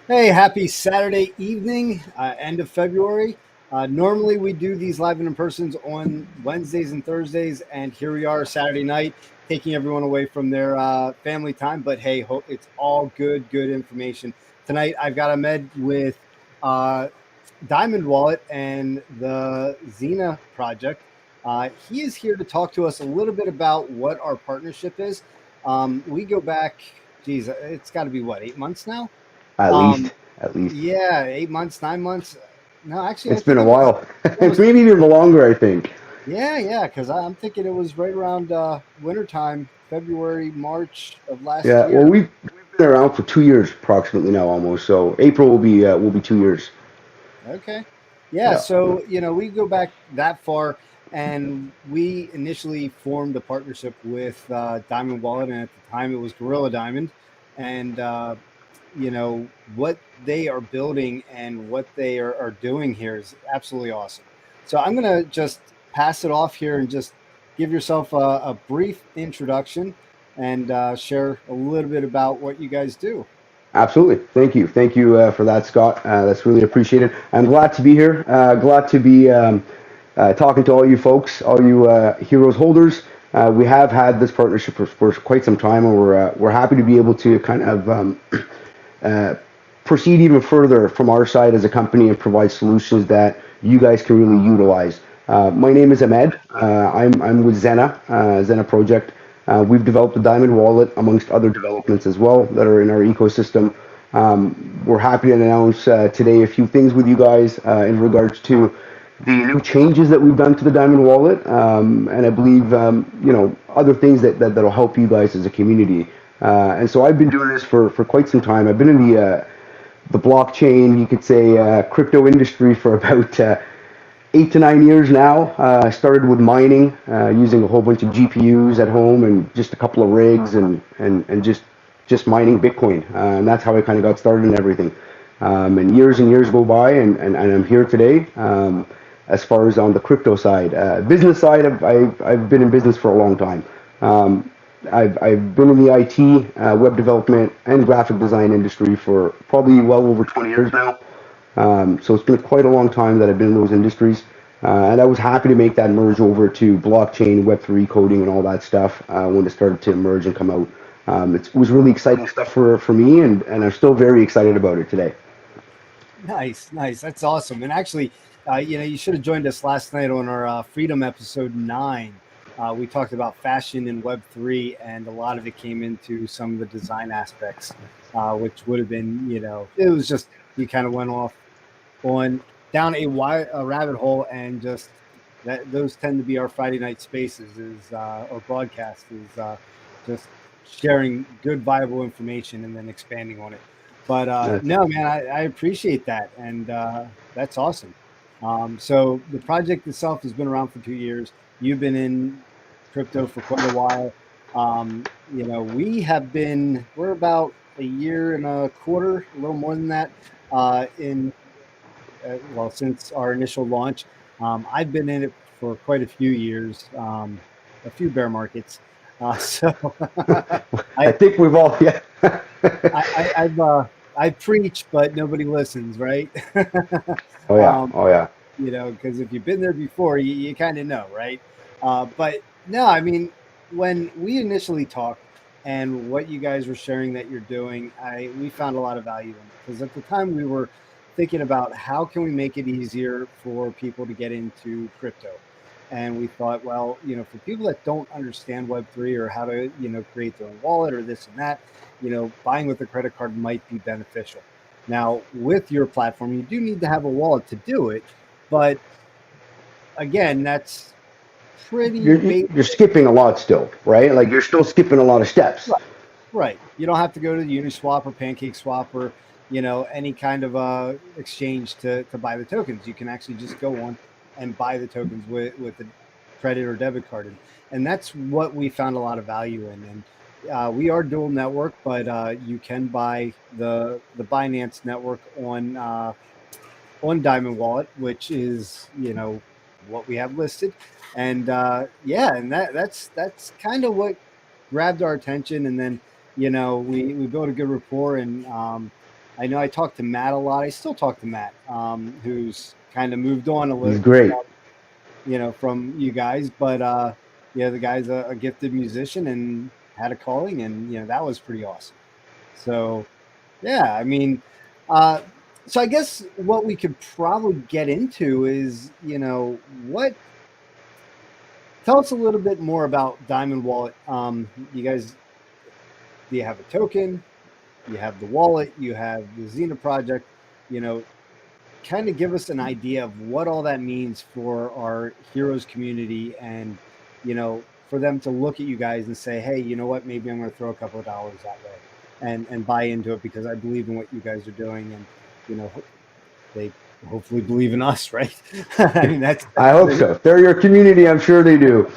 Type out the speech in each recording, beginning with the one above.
Hey, happy Saturday evening, end of February. Normally, we do these live and in persons on Wednesdays and Thursdays, and here we are Saturday night, taking everyone away from their family time. But hey, it's all good information. Tonight, I've got Ahmed with uh, Diamond Wallet and the Xena project. He is here to talk to us a little bit about what our partnership is. We go back, geez, it's got to be what, 8 months now? At Um, least, at least. yeah, 8 months, 9 months. No, actually, I It's been think a it was while. It's almost. maybe even longer, I think. Yeah, because I'm thinking it was right around wintertime, February, March of last Yeah. Well, year. we've been around for 2 years approximately now, almost. So April will be 2 years. Okay. Yeah, Yeah. so we go back that far, and we initially formed a partnership with Diamond Wallet, and at the time it was Gorilla Diamond, and what they are building and what they are doing here is absolutely awesome. So I'm gonna just pass it off here and just give yourself a brief introduction and share a little bit about what you guys do. Absolutely. Thank you for that, Scott. That's really appreciated. I'm glad to be here. Glad to be talking to all you folks, all you Heroes holders. We have had this partnership for quite some time, and we're happy to be able to kind of uh, proceed even further from our side as a company and provide solutions that you guys can really utilize. My name is Ahmed. I'm with Xena Project. We've developed a Diamond Wallet amongst other developments as well that are in our ecosystem. We're happy to announce today a few things with you guys in regards to the new changes that we've done to the Diamond Wallet, and I believe other things that'll help you guys as a community. And so I've been doing this for quite some time. I've been in the blockchain, you could say, crypto industry for about 8 to 9 years now. I started with mining, using a whole bunch of GPUs at home and just a couple of rigs and just mining Bitcoin. And that's how I kind of got started in everything. And years go by, and I'm here today. As far as on the crypto side, business side, I've been in business for a long time. Um, I've been in the IT, web development, and graphic design industry for probably well over 20 years now. So it's been quite a long time that I've been in those industries. And I was happy to make that merge over to blockchain, Web3 coding, and all that stuff when it started to emerge and come out. It was really exciting stuff for me, and I'm still very excited about it today. Nice, nice. That's awesome. And actually, you should have joined us last night on our Freedom episode 9. We talked about fashion in Web3, and a lot of it came into some of the design aspects, which would have been, it was just, we kind of went off on down a rabbit hole, and just that those tend to be our Friday night spaces is or broadcast is just sharing good viable information and then expanding on it. But That's no, man, I appreciate that, and that's awesome. So the project itself has been around for 2 years. You've been in crypto for quite a while. We're about a year and a quarter, a little more than that, in since our initial launch. I've been in it for quite a few years, a few bear markets. So I I, think we've all, yeah. I preach, but nobody listens, right? Oh yeah, um, oh yeah. because if you've been there before, you kind of know, right? But no, I mean, when we initially talked and what you guys were sharing that you're doing, we found a lot of value in it, because at the time we were thinking about how can we make it easier for people to get into crypto. And we thought, well, for people that don't understand Web3 or how to, create their own wallet or this and that, buying with a credit card might be beneficial. Now, with your platform, you do need to have a wallet to do it, but again, that's pretty basic. You're skipping a lot still, right? Like you're still skipping a lot of steps. Right. Right. You don't have to go to the Uniswap or Pancake Swap or any kind of exchange to buy the tokens. You can actually just go on and buy the tokens with a credit or debit card, and that's what we found a lot of value in. And we are dual network, but you can buy the Binance network on Diamond Wallet, which is what we have listed. And yeah, and that's kind of what grabbed our attention. And then we built a good rapport, and I know I talk to Matt a lot. I still talk to Matt, who's kind of moved on a He's little, great. from you guys. But yeah, the guy's a gifted musician and had a calling, and that was pretty awesome. So yeah, I mean, uh, so I guess what we could probably get into is, what. Tell us a little bit more about Diamond Wallet. You guys, do you have a token? You have the wallet. You have the Xena project. You know, kind of give us an idea of what all that means for our heroes community, and for them to look at you guys and say, hey, you know what, maybe I'm going to throw a couple of dollars that way and buy into it because I believe in what you guys are doing, and they hopefully believe in us, right? I mean, that's I hope so. They're your community. I'm sure they do.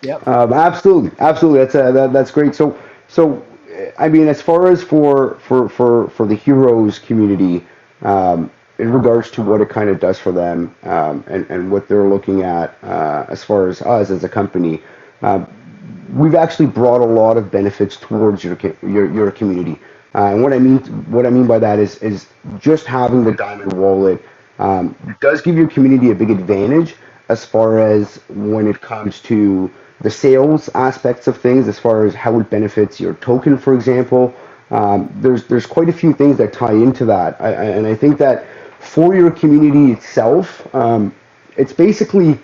yep. Absolutely, absolutely. That's great. So, I mean, as far as for the heroes community, in regards to what it kind of does for them, and what they're looking at, as far as us as a company, um, we've actually brought a lot of benefits towards your community. And what I mean by that is just having the Diamond Wallet does give your community a big advantage as far as when it comes to the sales aspects of things, as far as how it benefits your token, for example. There's quite a few things that tie into that, and I think that for your community itself, it's basically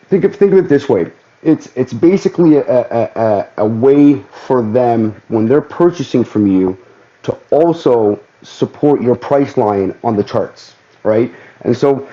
think of it this way. It's basically a way for them when they're purchasing from you to also support your price line on the charts, right? And so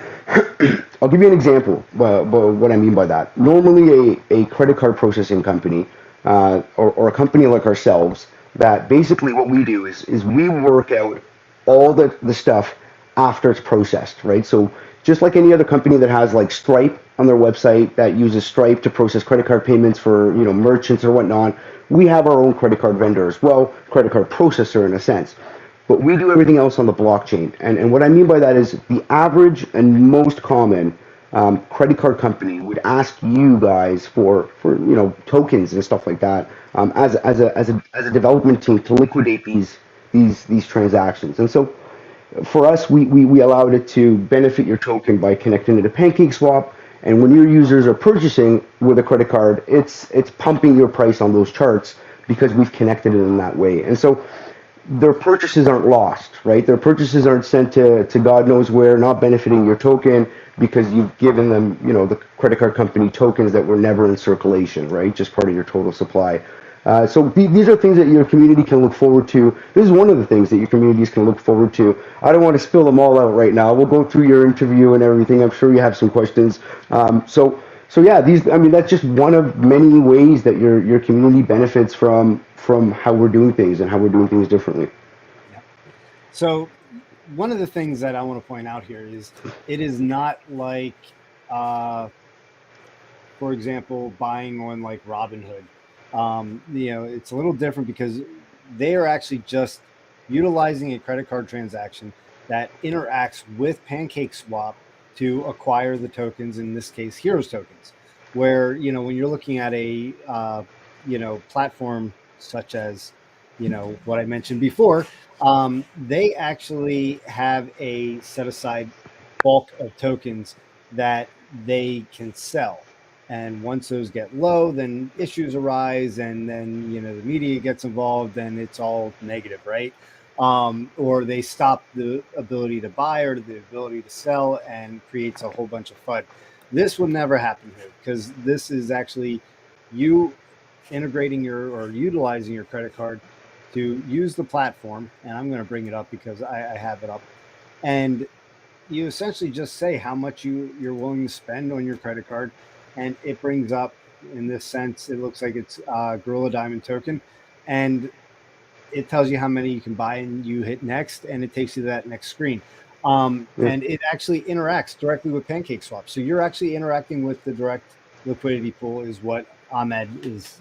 I'll give you an example. What I mean by that. Normally, a credit card processing company, or a company like ourselves, that basically what we do is we work out all the stuff after it's processed, right? So just like any other company that has like Stripe on their website that uses Stripe to process credit card payments for merchants or whatnot, we have our own credit card vendor as well, credit card processor in a sense. But we do everything else on the blockchain. And what I mean by that is the average and most common credit card company would ask you guys for tokens and stuff like that, as a development team to liquidate these transactions. And so for us, we allowed it to benefit your token by connecting it to PancakeSwap. And when your users are purchasing with a credit card, it's pumping your price on those charts because we've connected it in that way. And so their purchases aren't lost, right? Their purchases aren't sent to God knows where, not benefiting your token because you've given them, the credit card company tokens that were never in circulation, right? Just part of your total supply. So these are things that your community can look forward to. This is one of the things that your communities can look forward to. I don't want to spill them all out right now. We'll go through your interview and everything. I'm sure you have some questions. So yeah, that's just one of many ways that your community benefits from how we're doing things and how we're doing things differently. Yeah. So one of the things that I want to point out here is it is not like, for example, buying on like Robinhood. It's a little different because they are actually just utilizing a credit card transaction that interacts with PancakeSwap to acquire the tokens, in this case, Heroes tokens, where, when you're looking at a, platform such as, what I mentioned before, they actually have a set aside bulk of tokens that they can sell. And once those get low, then issues arise, and then the media gets involved, and it's all negative, right? Or they stop the ability to buy or the ability to sell, and creates a whole bunch of FUD. This will never happen here because this is actually you integrating or utilizing your credit card to use the platform. And I'm going to bring it up because I have it up, and you essentially just say how much you're willing to spend on your credit card. And it brings up, in this sense, it looks like it's Gorilla Diamond token, and it tells you how many you can buy, and you hit next, and it takes you to that next screen. And it actually interacts directly with PancakeSwap. So you're actually interacting with the direct liquidity pool, is what Ahmed is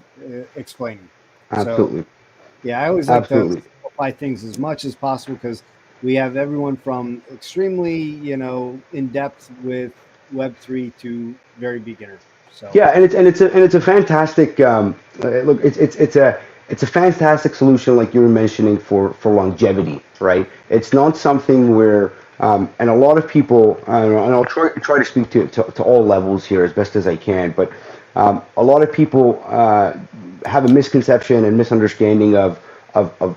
explaining. Absolutely. So, yeah, I always like to simplify things as much as possible because we have everyone from extremely, in depth with Web3 to very beginner. So yeah, and it's a fantastic look. it's a fantastic solution, like you were mentioning, for longevity, right? It's not something where, and a lot of people, and I'll try to speak to all levels here as best as I can, but a lot of people have a misconception and misunderstanding of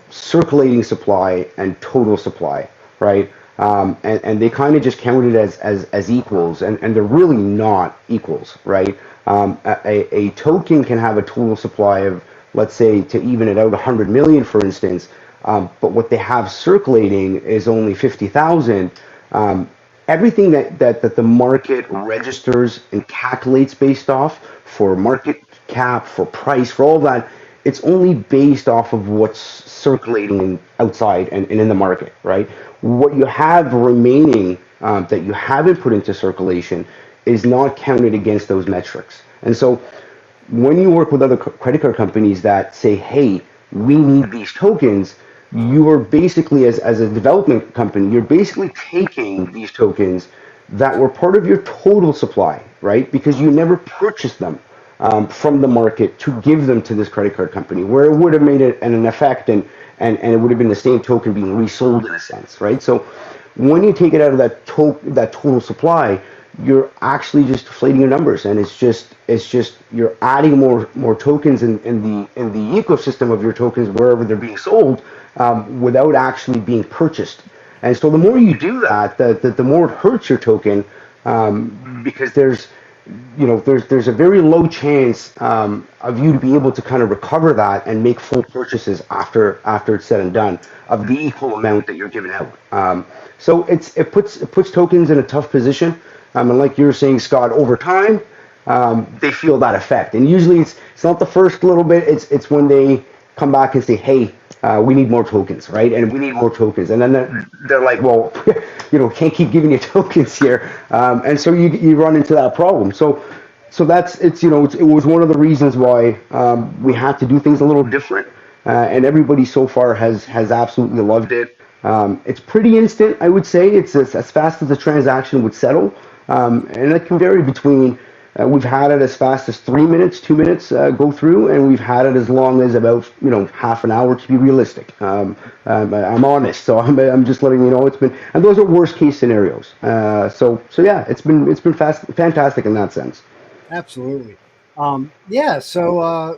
circulating supply and total supply, right? And they kind of just count it as equals, and they're really not equals, right? A token can have a total supply of, let's say, to even it out, 100 million, for instance, but what they have circulating is only 50,000. Everything that the market registers and calculates based off for market cap, for price, for all that, it's only based off of what's circulating outside and in the market, right? What you have remaining that you haven't put into circulation is not counted against those metrics. And so when you work with other credit card companies that say, hey, we need these tokens, you are basically, as a development company, you're basically taking these tokens that were part of your total supply, right? Because you never purchased them from the market to give them to this credit card company, where it would have made it an effect, and it would have been the same token being resold in a sense, right? So when you take it out of that total supply, you're actually just deflating your numbers, and it's just you're adding more tokens in the ecosystem of your tokens wherever they're being sold, without actually being purchased. And so the more you do that, the more it hurts your token, because there's a very low chance of you to be able to kind of recover that and make full purchases after it's said and done of the equal amount that you're giving out. So it puts tokens in a tough position. And like you were saying, Scott, over time, they feel that effect. And usually it's not the first little bit, it's when they come back and say, hey, we need more tokens, right? And we need more tokens. And then they're like, well, can't keep giving you tokens here. And so you run into that problem. So that's, it was one of the reasons why we had to do things a little different. And everybody so far has absolutely loved it. It's pretty instant, I would say. It's as fast as the transaction would settle. And it can vary between, we've had it as fast as 3 minutes, 2 minutes go through, and we've had it as long as about half an hour, to be realistic. I'm honest, so I'm just letting you know it's been, and those are worst case scenarios. So yeah, it's been fantastic in that sense. Absolutely. Yeah. So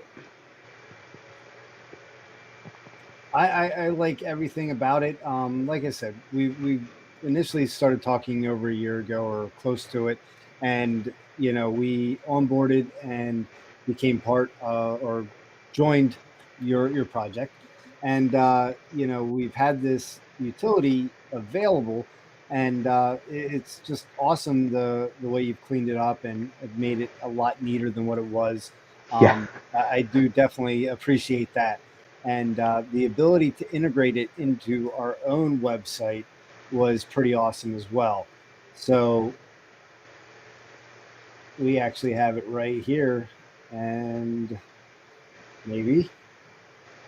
I like everything about it. Like I said, we initially started talking over a year ago or close to it, and we onboarded and became part or joined your project, and we've had this utility available, and it's just awesome the way you've cleaned it up and have made it a lot neater than what it was. Yeah. I do definitely appreciate that, and the ability to integrate it into our own website was pretty awesome as well. So we actually have it right here, and maybe.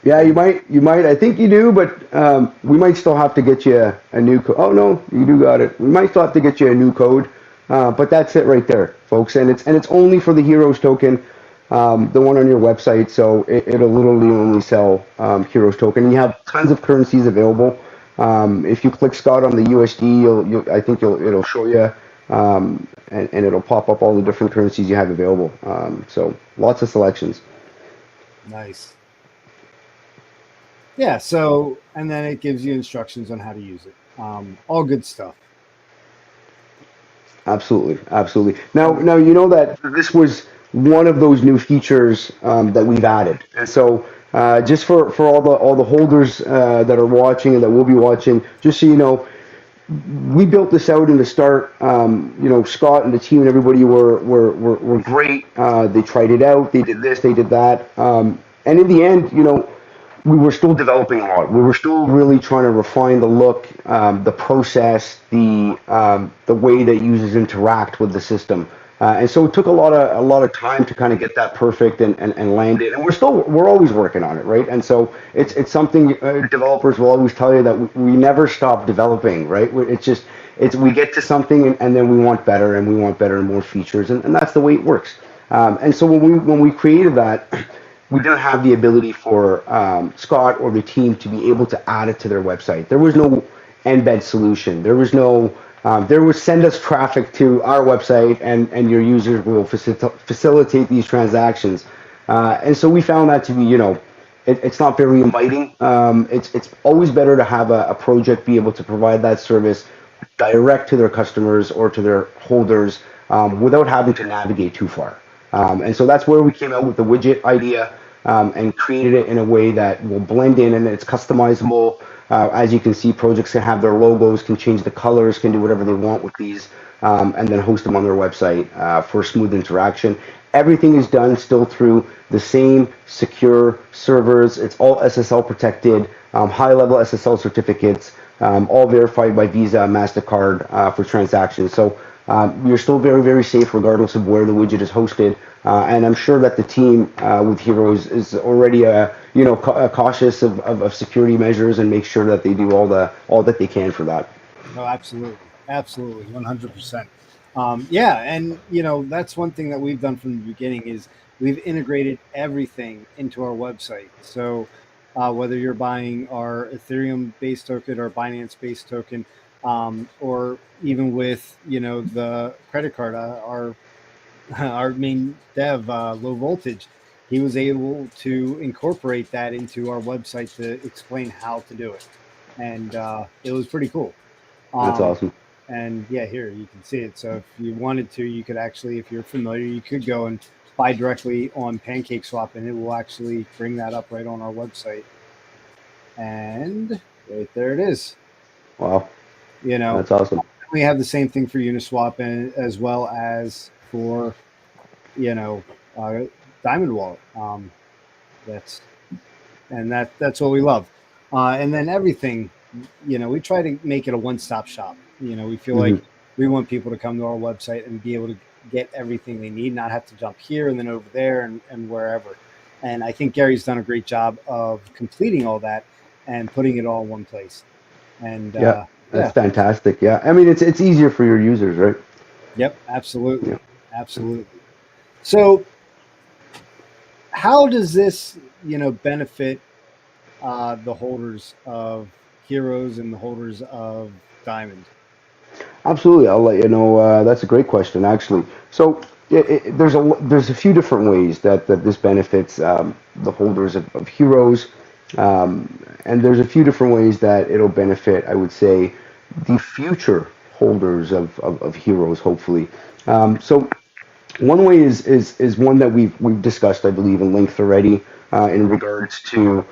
Yeah, you might. I think you do, but we might still have to get you a new code. Oh no, you do got it. We might still have to get you a new code, but that's it right there, folks. And it's only for the Heroes token, the one on your website. So it'll literally only sell Heroes token. You have tons of currencies available. If you click Scott on the USD, I think it'll show you, and it'll pop up all the different currencies you have available. So lots of selections. Nice. Yeah. So, and then it gives you instructions on how to use it. All good stuff. Absolutely. Now you know that this was one of those new features that we've added, and so just for all the holders that are watching and that will be watching, just so you know, we built this out in the start. Scott and the team and everybody were great. They tried it out. They did this. They did that. And in the end, we were still developing a lot. We were still really trying to refine the look, the process, the way that users interact with the system. And so it took a lot of time to kind of get that perfect and land it. And we're always working on it, right? And so it's something developers will always tell you, that we never stop developing, right? We get to something and then we want better and more features, and that's the way it works. And so when we created that, we didn't have the ability for Scott or the team to be able to add it to their website. There was no embed solution. There was no, there was send us traffic to our website and your users will facilitate these transactions. And so we found that to be, it's not very inviting. It's always better to have a project be able to provide that service direct to their customers or to their holders without having to navigate too far. And so that's where we came out with the widget idea and created it in a way that will blend in and it's customizable. As you can see, projects can have their logos, can change the colors, can do whatever they want with these, and then host them on their website for smooth interaction. Everything is done still through the same secure servers. It's all SSL protected, high-level SSL certificates, all verified by Visa, MasterCard for transactions. So you're still very, very safe regardless of where the widget is hosted. And I'm sure that the team with HEROS is already, cautious of security measures and make sure that they do all that they can for that. No, absolutely, 100%. Yeah, and that's one thing that we've done from the beginning is we've integrated everything into our website. So whether you're buying our Ethereum-based token or Binance-based token, or even with the credit card, our main dev, Low Voltage, he was able to incorporate that into our website to explain how to do it, and it was pretty cool. That's awesome. And yeah, here you can see it. So if you wanted to, you could actually, if you're familiar, you could go and buy directly on PancakeSwap, and it will actually bring that up right on our website. And right there it is. Wow. That's awesome. We have the same thing for Uniswap and as well as for, Diamond Wallet. That's what we love. And then everything, we try to make it a one-stop shop. We feel like we want people to come to our website and be able to get everything they need, not have to jump here and then over there and wherever. And I think Gary's done a great job of completing all that and putting it all in one place. And that's fantastic. Yeah, I mean it's easier for your users, right? Yep, absolutely, absolutely. So, how does this, benefit the holders of HEROS and the holders of Diamond? Absolutely, I'll let you know. That's a great question, actually. So there's a few different ways that this benefits the holders of HEROS, and there's a few different ways that it'll benefit, I would say, the future holders of HEROS, hopefully. So one way is one that we've discussed, I believe, in length already, in regards to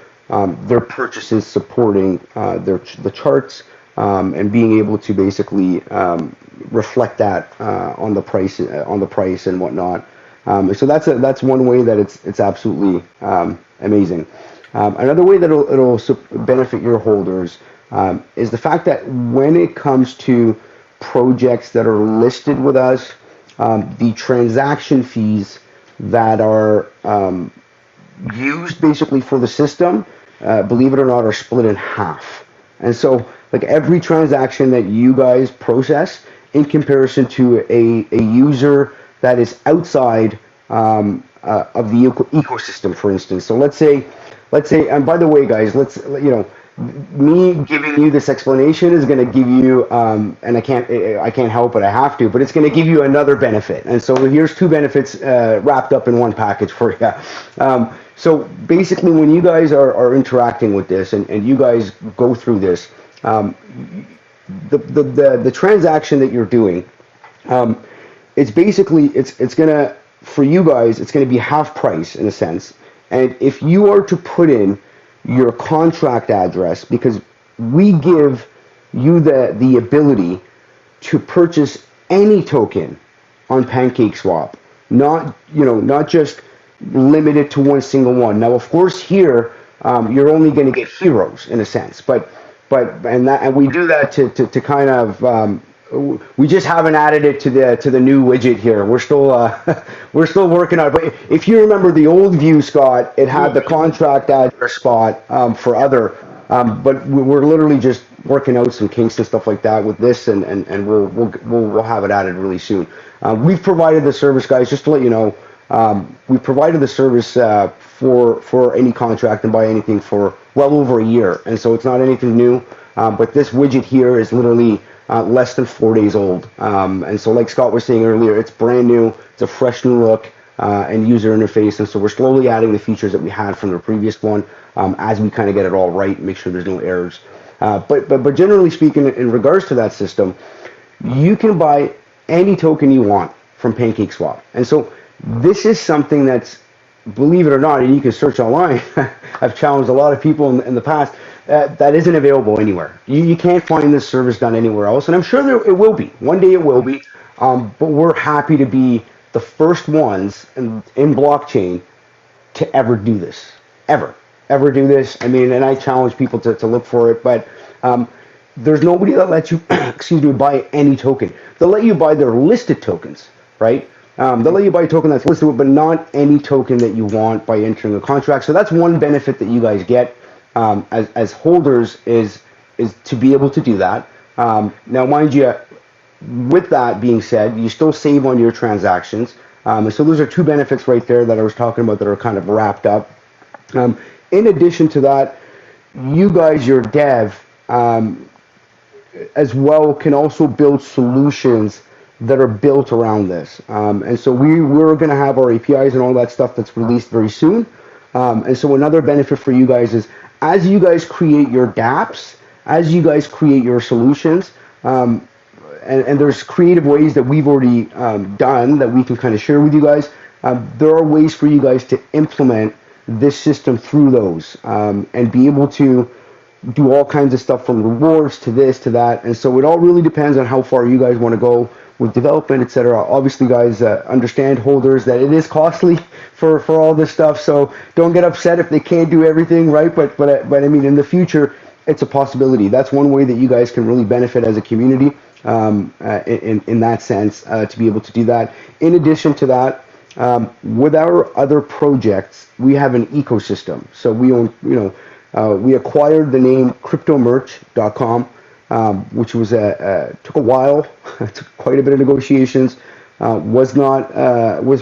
their purchases supporting the charts. And being able to basically reflect that on the price and whatnot. So that's one way that it's absolutely amazing. Another way that it'll benefit your holders is the fact that when it comes to projects that are listed with us, the transaction fees that are used basically for the system, believe it or not, are split in half. And so, like every transaction that you guys process in comparison to a user that is outside of the ecosystem, for instance. So let's say, and by the way, guys, me giving you this explanation is going to give you, and I can't help it, I have to, but it's going to give you another benefit. And so here's two benefits wrapped up in one package for you. So basically, when you guys are interacting with this and you guys go through this, the transaction that you're doing, it's basically it's gonna, for you guys, it's gonna be half price in a sense. And if you are to put in your contract address, because we give you the ability to purchase any token on PancakeSwap, not just limited to one single one. Now, of course, here you're only going to get HEROS in a sense, but we do that to kind of we just haven't added it to the new widget here. We're still working on it. But if you remember the old view, Scott, it had the contract address spot for other, but we're literally just working out some kinks and stuff like that with this, and we'll have it added really soon. We've provided the service, guys, just to let you know. We provided the service for any contract and buy anything for well over a year, and so it's not anything new. But this widget here is literally less than 4 days old, and so like Scott was saying earlier, it's brand new. It's a fresh new look and user interface, and so we're slowly adding the features that we had from the previous one as we kind of get it all right and make sure there's no errors. But generally speaking, in regards to that system, you can buy any token you want from PancakeSwap. And so this is something that's, believe it or not, and you can search online, I've challenged a lot of people in the past, that isn't available anywhere. You can't find this service done anywhere else, and I'm sure it will be. One day it will be, but we're happy to be the first ones in blockchain to ever do this, ever do this. I mean, and I challenge people to look for it, but there's nobody that lets you, excuse me, buy any token. They'll let you buy their listed tokens, right? They'll let you buy a token that's listed, but not any token that you want by entering a contract. So that's one benefit that you guys get as holders is to be able to do that. Now, mind you, with that being said, you still save on your transactions. So those are two benefits right there that I was talking about that are kind of wrapped up. In addition to that, you guys, your dev, as well, can also build solutions that are built around this. And so we're going to have our APIs and all that stuff that's released very soon. And so another benefit for you guys is as you guys create your dApps, as you guys create your solutions, and there's creative ways that we've already done that we can kind of share with you guys. There are ways for you guys to implement this system through those and be able to do all kinds of stuff from rewards to this to that. And so it all really depends on how far you guys want to go with development, etc. Obviously, guys, understand holders that it is costly for all this stuff. So don't get upset if they can't do everything, right? But I mean, in the future, it's a possibility. That's one way that you guys can really benefit as a community in that sense to be able to do that. In addition to that, with our other projects, we have an ecosystem. So we own, we acquired the name CryptoMerch.com, which was took a while, took quite a bit of negotiations, was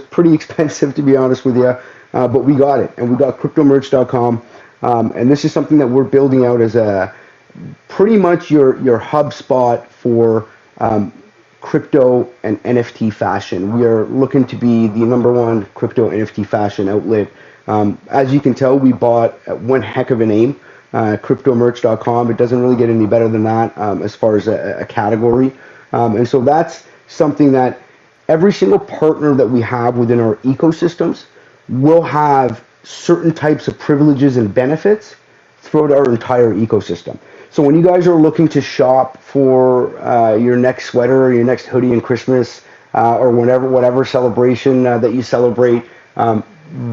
pretty expensive, to be honest with you, but we got it, and we got CryptoMerch.com, and this is something that we're building out as a pretty much your hub spot for crypto and NFT fashion. We are looking to be the #1 crypto NFT fashion outlet. As you can tell, we bought one heck of a name, CryptoMerch.com. It doesn't really get any better than that as far as a category. And so that's something that every single partner that we have within our ecosystems will have certain types of privileges and benefits throughout our entire ecosystem. So when you guys are looking to shop for your next sweater or your next hoodie in Christmas or whatever celebration that you celebrate,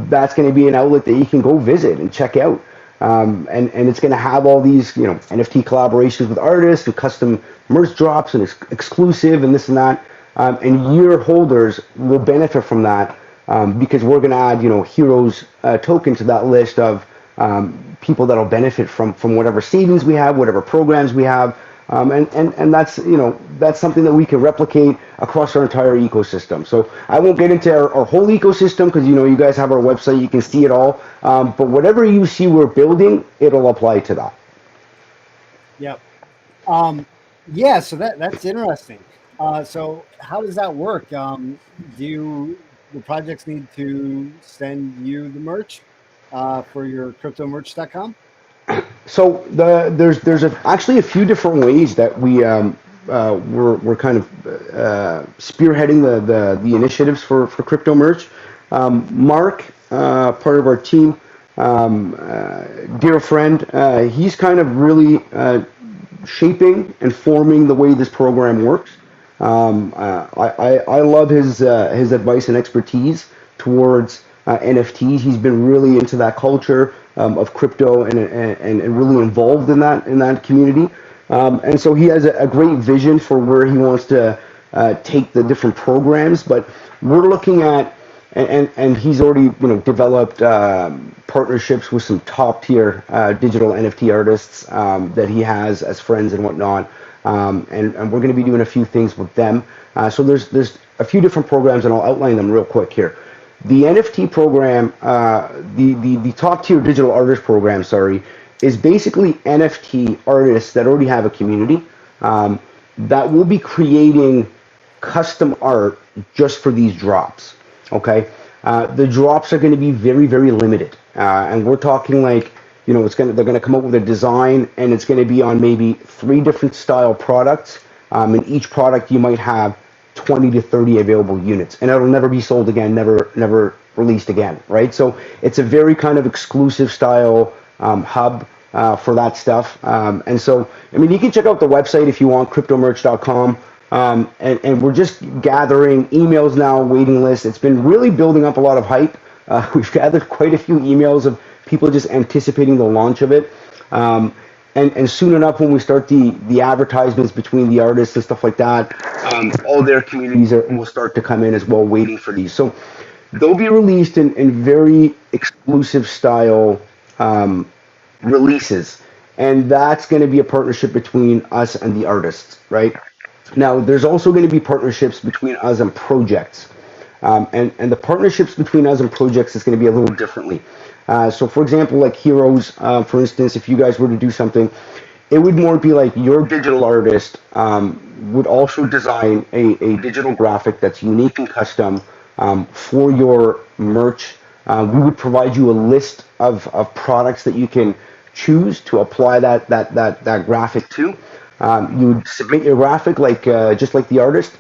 that's going to be an outlet that you can go visit and check out. And it's going to have all these, NFT collaborations with artists and custom merch drops and exclusive and this and that. And your holders will benefit from that because we're going to add, HEROS token to that list of people that'll benefit from whatever savings we have, whatever programs we have. And that's, that's something that we can replicate across our entire ecosystem. So I won't get into our whole ecosystem because, you guys have our website, you can see it all. But whatever you see we're building, it'll apply to that. Yep. Yeah, so that's interesting. So how does that work? Do the projects need to send you the merch for your CryptoMerch.com? So there's actually a few different ways that we're kind of spearheading the initiatives for Crypto Merch. Mark, part of our team, dear friend, he's kind of really shaping and forming the way this program works. I love his advice and expertise towards NFTs. He's been really into that culture of crypto and really involved in that community. And so he has a great vision for where he wants to take the different programs. But we're looking at and he's already developed partnerships with some top tier digital NFT artists that he has as friends and whatnot. And we're going to be doing a few things with them. So there's a few different programs, and I'll outline them real quick here. The NFT program, the top tier digital artist program, sorry, is basically NFT artists that already have a community that will be creating custom art just for these drops. Okay, the drops are going to be very, very limited, and we're talking like, you know, they're going to come up with a design, and it's going to be on maybe 3 different style products. In each product, you might have 20 to 30 available units, and it'll never be sold again, never released again, right? So it's a very kind of exclusive style hub for that stuff. And so, I mean, you can check out the website if you want, cryptomerch.com. And we're just gathering emails now, waiting lists. It's been really building up a lot of hype. We've gathered quite a few emails of people just anticipating the launch of it. And soon enough, when we start the advertisements between the artists and stuff like that, all their communities will start to come in as well, waiting for these. So they'll be released in very exclusive style releases. And that's going to be a partnership between us and the artists, right? Now, there's also going to be partnerships between us and projects. And the partnerships between us and projects is going to be a little differently. So, for example, like HEROS, for instance, if you guys were to do something, it would more be like your digital artist would also design a digital graphic that's unique and custom for your merch. We would provide you a list of products that you can choose to apply that graphic to. You would submit your graphic like just like the artist.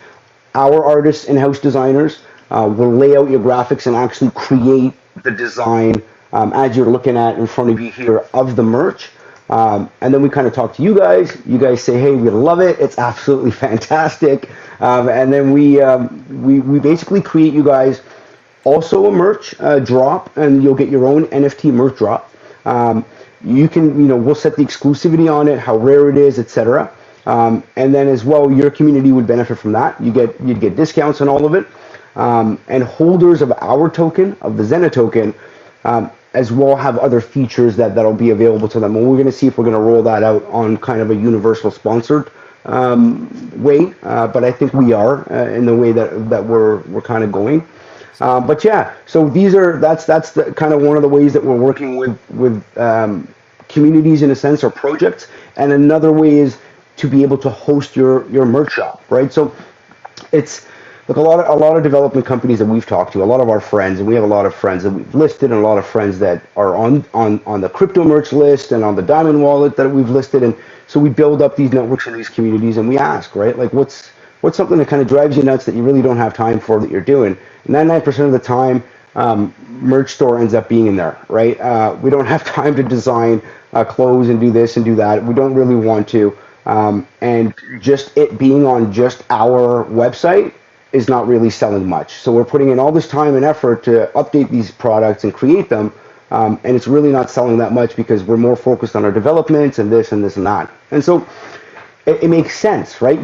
Our artists, in-house designers, will lay out your graphics and actually create the design as you're looking at in front of you here of the merch. And then we kind of talk to you guys. You guys say, hey, we love it. It's absolutely fantastic. And then we basically create you guys also a merch drop, and you'll get your own NFT merch drop. You can, you know, we'll set the exclusivity on it, how rare it is, etc. And then as well, your community would benefit from that. You'd get discounts on all of it. And holders of our token, of the Zena token, as well have other features that'll be available to them. And we're going to see if we're going to roll that out on kind of a universal sponsored way. But I think we are in the way that we're kind of going. But yeah, so that's the kind of one of the ways that we're working with communities in a sense, or projects. And another way is to be able to host your merch shop, right? So it's look, a lot of development companies that we've talked to, a lot of our friends, and we have a lot of friends that we've listed, and a lot of friends that are on the crypto merch list and on the Diamond wallet that we've listed. And so we build up these networks and these communities, and we ask, right, like what's something that kind of drives you nuts that you really don't have time for that you're doing? 99% of the time, merch store ends up being in there, right? We don't have time to design clothes and do this and do that. We don't really want to. And just it being on just our website is not really selling much. So we're putting in all this time and effort to update these products and create them. And it's really not selling that much because we're more focused on our developments and this and this and that. And so it makes sense, right?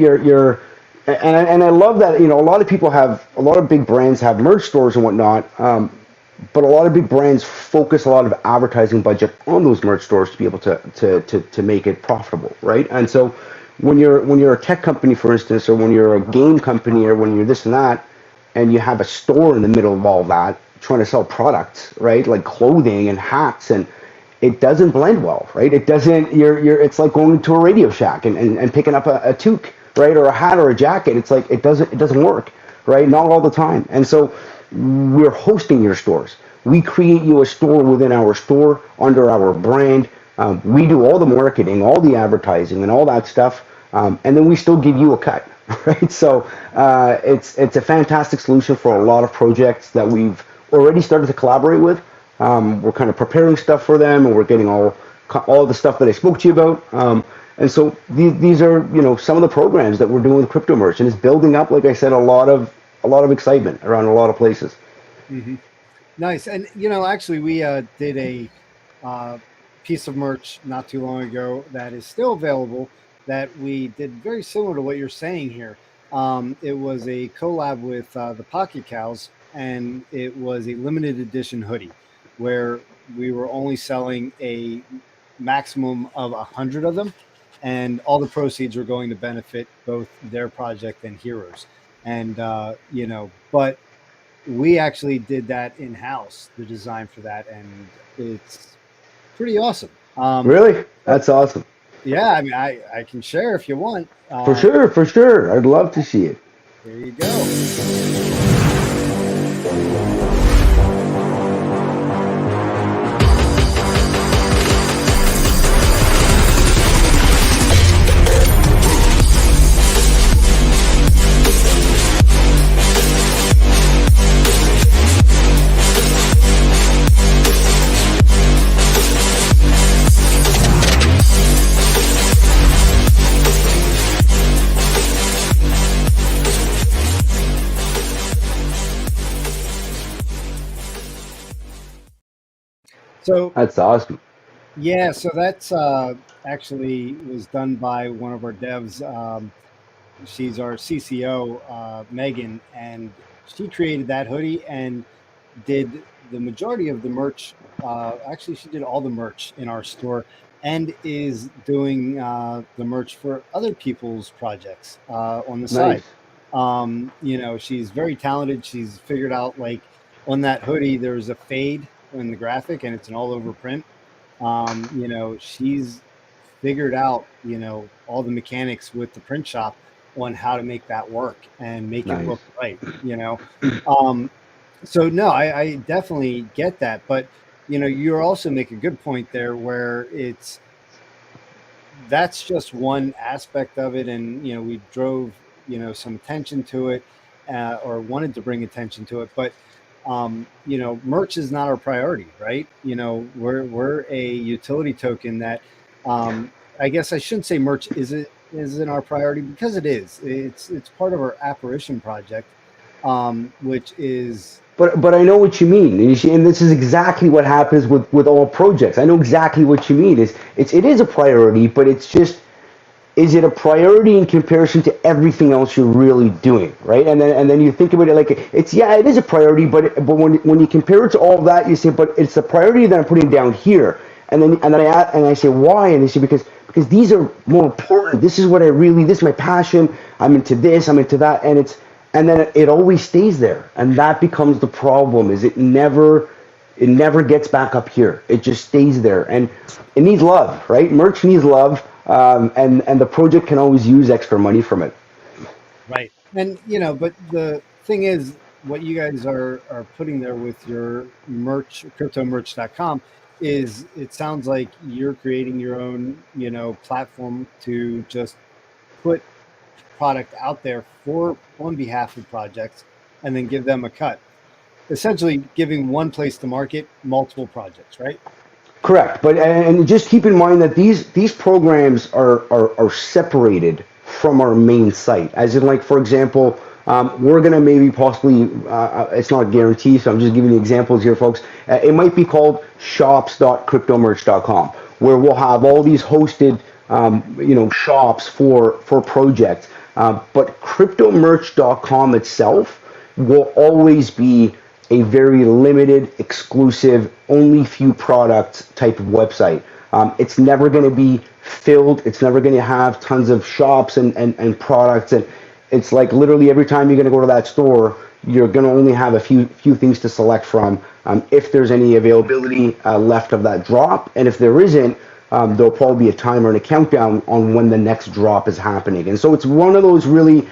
And I love that, you know, a lot of big brands have merch stores and whatnot, but a lot of big brands focus a lot of advertising budget on those merch stores to be able to make it profitable, right? And so when you're a tech company, for instance, or when you're a game company, or when you're this and that, and you have a store in the middle of all that trying to sell products, right, like clothing and hats, and it doesn't blend well, right? It doesn't. It's like going to a Radio Shack and picking up a toque, right, or a hat or a jacket. It's like it doesn't work, right? Not all the time. And so we're hosting your stores. We create you a store within our store under our brand. We do all the marketing, all the advertising, and all that stuff, and then we still give you a cut, right? So it's a fantastic solution for a lot of projects that we've already started to collaborate with. We're kind of preparing stuff for them, and we're getting all the stuff that I spoke to you about. And so these are, you know, some of the programs that we're doing with Crypto Merch, and it's building up, like I said, a lot of excitement around a lot of places. Mm-hmm. Nice. And you know, actually, we did a piece of merch not too long ago that is still available that we did very similar to what you're saying here. It was a collab with the Pocket Cows, and it was a limited edition hoodie where we were only selling a maximum of 100 of them, and all the proceeds were going to benefit both their project and HEROS. And you know, but we actually did that in house, the design for that, and it's pretty awesome. Really? So That's awesome. yeah, I mean, I can share if you want. For sure, for sure. I'd love to see it. Here you go. So That's awesome. yeah, so that's actually was done by one of our devs. She's our CCO, Megan, and she created that hoodie and did the majority of the merch. Actually, she did all the merch in our store and is doing the merch for other people's projects on the side. Nice. She's very talented. She's figured out, like, on that hoodie, there's a fade in the graphic and it's an all over print. She's figured out, all the mechanics with the print shop on how to make that work and make it Nice. look right. Um, so no, I definitely get that, but you also make a good point there where that's just one aspect of it, and we drove some attention to it, or wanted to bring attention to it, but merch is not our priority, right? We're a utility token that, I guess I shouldn't say merch isn't our priority, because it is. It's part of our apparition project, which is But I know what you mean, and, and this is exactly what happens with all projects. I know exactly what you mean. It is a priority, but it's just, is it a priority in comparison to everything else you're really doing, right? And then you think about it like it's, yeah, it is a priority, but when you compare it to all that, you say, but it's the priority that I'm putting down here, and I say why, and they say because these are more important. This is what I really, this is my passion. I'm into this, I'm into that, and then it always stays there, and that becomes the problem. Is it never gets back up here. It just stays there, and it needs love, right? Merch needs love, and the project can always use extra money from it. right. And but the thing is, what you guys are putting there with your merch, cryptomerch.com, is, it sounds like you're creating your own platform to just put product out there for on behalf of projects, and then give them a cut, essentially giving one place to market multiple projects, right? Correct, but and just keep in mind that these programs are separated from our main site. As in, like, for example, we're gonna maybe possibly, it's not guaranteed, so I'm just giving you examples here, folks. It might be called shops.cryptomerch.com, where we'll have all these hosted, shops for projects. But cryptomerch.com itself will always be a very limited, exclusive, only few products type of website. It's never going to be filled. It's never going to have tons of shops and products. And it's like literally every time you're going to go to that store, you're going to only have a few things to select from. If there's any availability left of that drop, and if there isn't, there'll probably be a timer and a countdown on when the next drop is happening. And so it's one of those really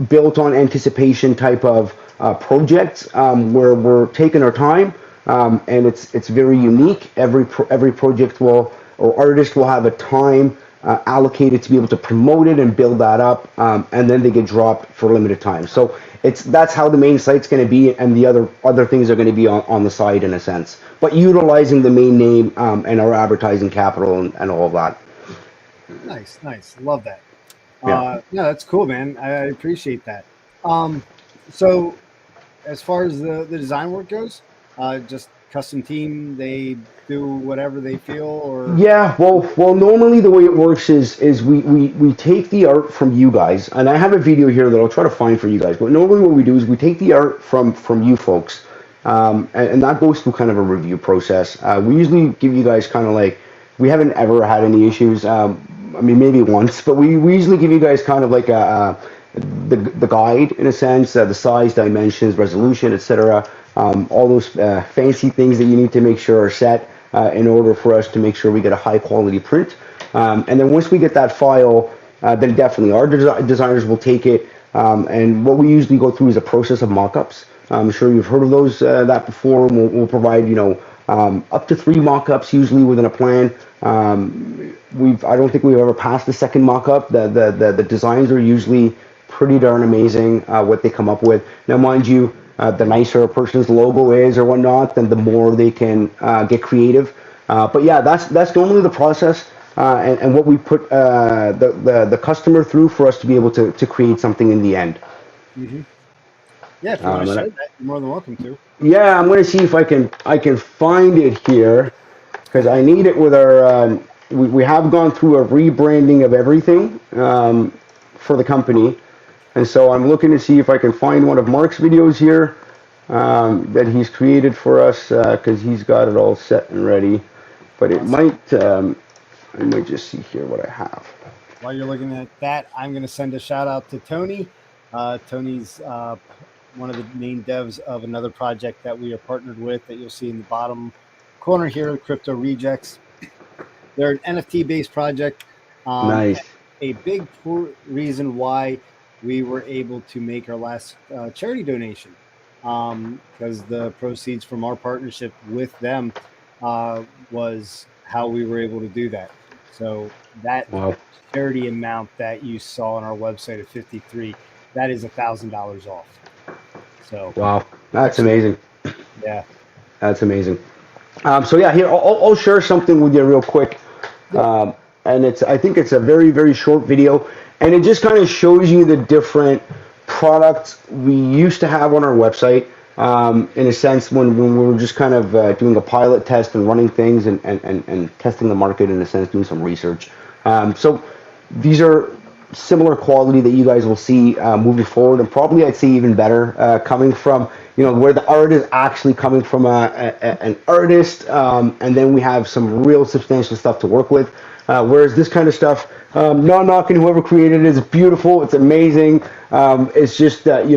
built on anticipation type of projects, where we're taking our time, and it's very unique. Every project will, or artist will have a time allocated to be able to promote it and build that up, and then they get dropped for a limited time. So that's how the main site's going to be, and the other things are going to be on the side in a sense, but utilizing the main name, and our advertising capital and all of that. Nice, love that. Yeah. No, that's cool, man. I appreciate that. So as far as the design work goes, just custom team, they do whatever they feel, or Yeah, well, normally the way it works is we take the art from you guys, and I have a video here that I'll try to find for you guys. But normally what we do is we take the art from you folks, and that goes through kind of a review process. We usually give you guys kind of like, we haven't ever had any issues. I mean, maybe once, but we usually give you guys kind of like the guide in a sense, the size, dimensions, resolution, etc. All those fancy things that you need to make sure are set in order for us to make sure we get a high quality print. And then once we get that file, then definitely our designers will take it. And what we usually go through is a process of mock-ups. I'm sure you've heard of those that before. We'll provide up to 3 mock-ups usually within a plan. I don't think we've ever passed the second mock-up. The designs are usually pretty darn amazing what they come up with. Now, mind you, the nicer a person's logo is or whatnot, then the more they can get creative. But yeah, that's normally the process and what we put the customer through for us to be able to create something in the end. Mm-hmm. Yeah, if you want to share that, you're more than welcome to. Yeah, I'm going to see if I can find it here because I need it with our. We have gone through a rebranding of everything for the company, and so I'm looking to see if I can find one of Mark's videos here that he's created for us because he's got it all set and ready. But it might. I might just see here what I have. While you're looking at that, I'm going to send a shout out to Tony. Tony's one of the main devs of another project that we are partnered with that you'll see in the bottom corner here, Crypto Rejects. They're an NFT-based project. Nice. A big reason why we were able to make our last charity donation because the proceeds from our partnership with them was how we were able to do that. So that charity amount that you saw on our website of 53, that is $1,000 off. So wow, that's amazing. Yeah, that's amazing. So yeah, here I'll share something with you real quick, and I think it's a very, very short video, and it just kind of shows you the different products we used to have on our website. In a sense, when we were just kind of doing a pilot test and running things and testing the market, in a sense, doing some research. So these are similar quality that you guys will see moving forward, and probably I'd say even better coming from where the art is actually coming from an artist, and then we have some real substantial stuff to work with. Whereas this kind of stuff, not knocking whoever created it, is beautiful, it's amazing. It's just that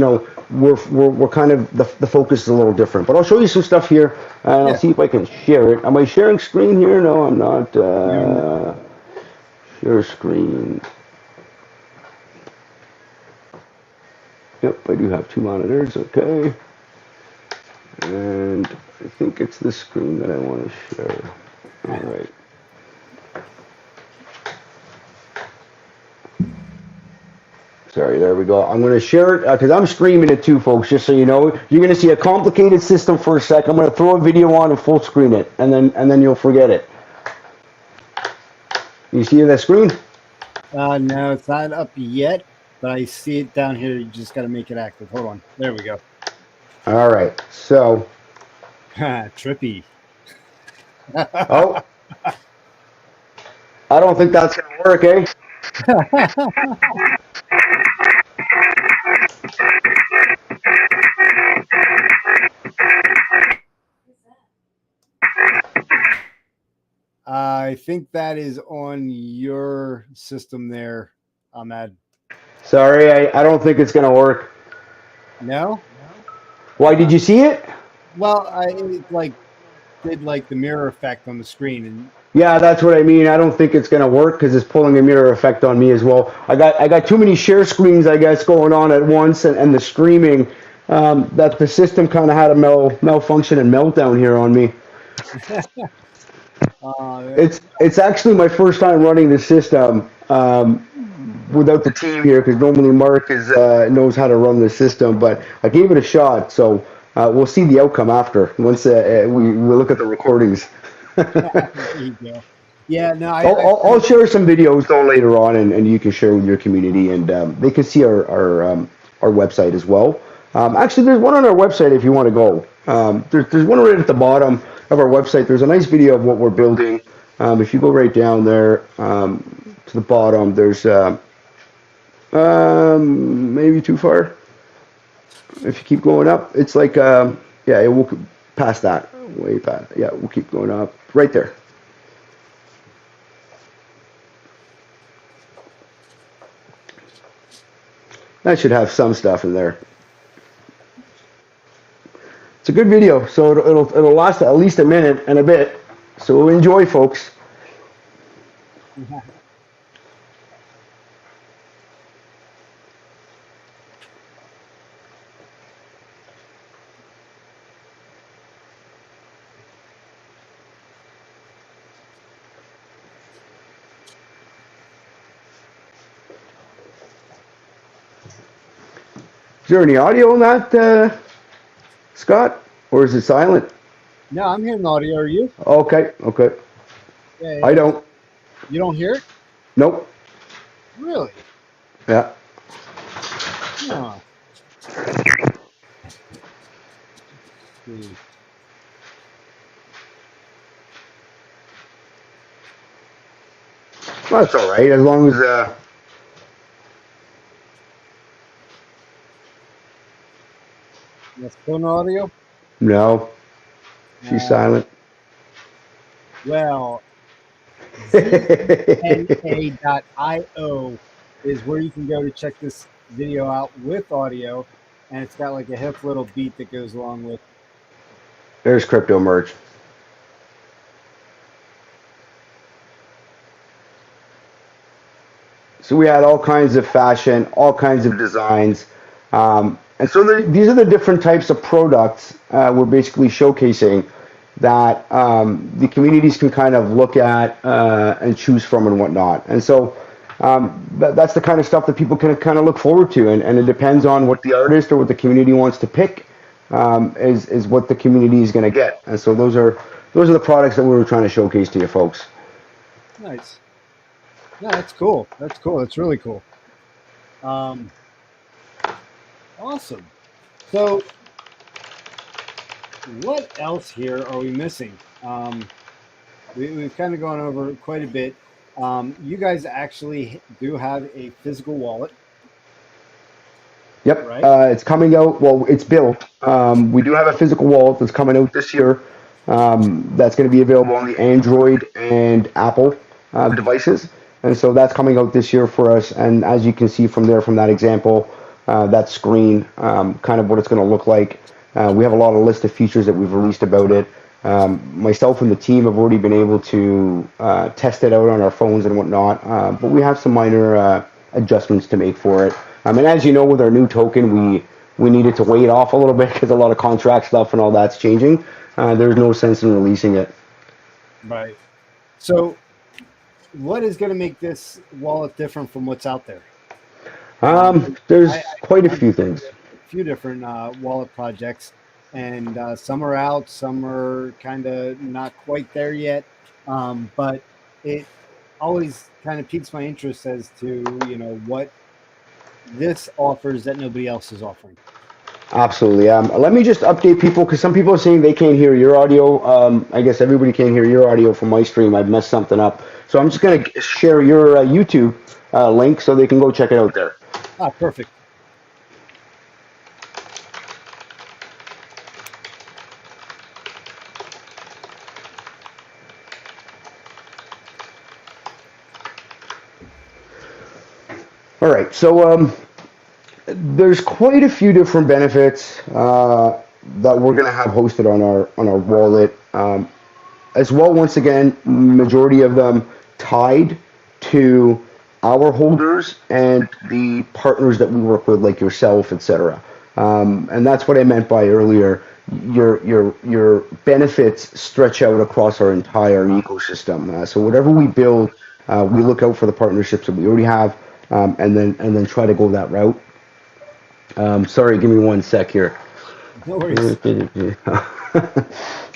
we're kind of the focus is a little different. But I'll show you some stuff here, and I'll see if I can share it. Am I sharing screen here? No, I'm not. Share screen. Yep, I do have 2 monitors. Okay, and I think it's this screen that I want to share. All right. Sorry, there we go. I'm going to share it because I'm streaming it too, folks, just so you know. You're going to see a complicated system for a sec. I'm going to throw a video on and full screen it, and then you'll forget it. You see that screen? No, it's not up yet, but I see it down here. You just got to make it active. Hold on. There we go. All right. So. Trippy. Oh. I don't think that's going to work, eh? I think that is on your system there, Ahmed. Sorry, I don't think it's going to work. No? Why, did you see it? Well, I did the mirror effect on the screen. And yeah, that's what I mean. I don't think it's going to work because it's pulling a mirror effect on me as well. I got too many share screens, I guess, going on at once, and the streaming that the system kind of had a malfunction and meltdown here on me. It's actually my first time running the system without the team here because normally Mark knows how to run the system, but I gave it a shot, so we'll see the outcome after once we look at the recordings. Yeah, no, I'll share some videos though later on, and you can share with your community, and they can see our website as well. Actually, there's one on our website if you want to go. There's one right at the bottom of our website. There's a nice video of what we're building. If you go right down there to the bottom, there's maybe too far. If you keep going up, it's like yeah, it will past that, way past. Yeah, we'll keep going up right there. That should have some stuff in there. It's a good video, so it'll last at least a minute and a bit. So enjoy, folks. Is there any audio on that, Scott, or is it silent? No, I'm hearing audio. Are you? Okay, okay. Yeah, I don't. You don't hear it? Nope. Really? Yeah. Huh. See. Well, that's all right, as long as That's phone audio? no, she's silent. Well, zna.io is where you can go to check this video out with audio, and it's got like a hip little beat that goes along with. There's crypto merch. So we had all kinds of fashion, all kinds of designs. And so these are the different types of products we're basically showcasing that the communities can kind of look at and choose from and whatnot. And so that's the kind of stuff that people can kind of look forward to. And it depends on what the artist or what the community wants to pick is what the community is going to get. And so those are the products that we were trying to showcase to you folks. Nice. No, that's cool. That's cool. That's really cool. Awesome. So, what else here are we missing? We've kind of gone over quite a bit. You guys actually do have a physical wallet. Yep, Right? it's coming out. Well, it's built. We do have a physical wallet that's coming out this year. That's going to be available on the Android and Apple devices, and so that's coming out this year for us. And as you can see from there, from that example, that screen, kind of what it's going to look like. We have a lot of list of features that we've released about it. Myself and the team have already been able to test it out on our phones and whatnot, but we have some minor adjustments to make for it. And as you know, with our new token, we needed to wait off a little bit because a lot of contract stuff and all that's changing. There's no sense in releasing it. Right. So, what is going to make this wallet different from what's out there? There's quite a few things. A few different wallet projects, and some are out, some are kind of not quite there yet. But it always kind of piques my interest as to what this offers that nobody else is offering. Absolutely. Let me just update people because some people are saying they can't hear your audio. I guess everybody can't hear your audio from my stream. I've messed something up. So I'm just going to share your YouTube link so they can go check it out there. Ah, perfect. All right. So there's quite a few different benefits that we're going to have hosted on our wallet as well. Once again, majority of them tied to our holders and the partners that we work with, like yourself, etc. And that's what I meant by earlier. Your benefits stretch out across our entire ecosystem. So whatever we build, we look out for the partnerships that we already have, and then try to go that route. Sorry, give me 1 sec here. No worries.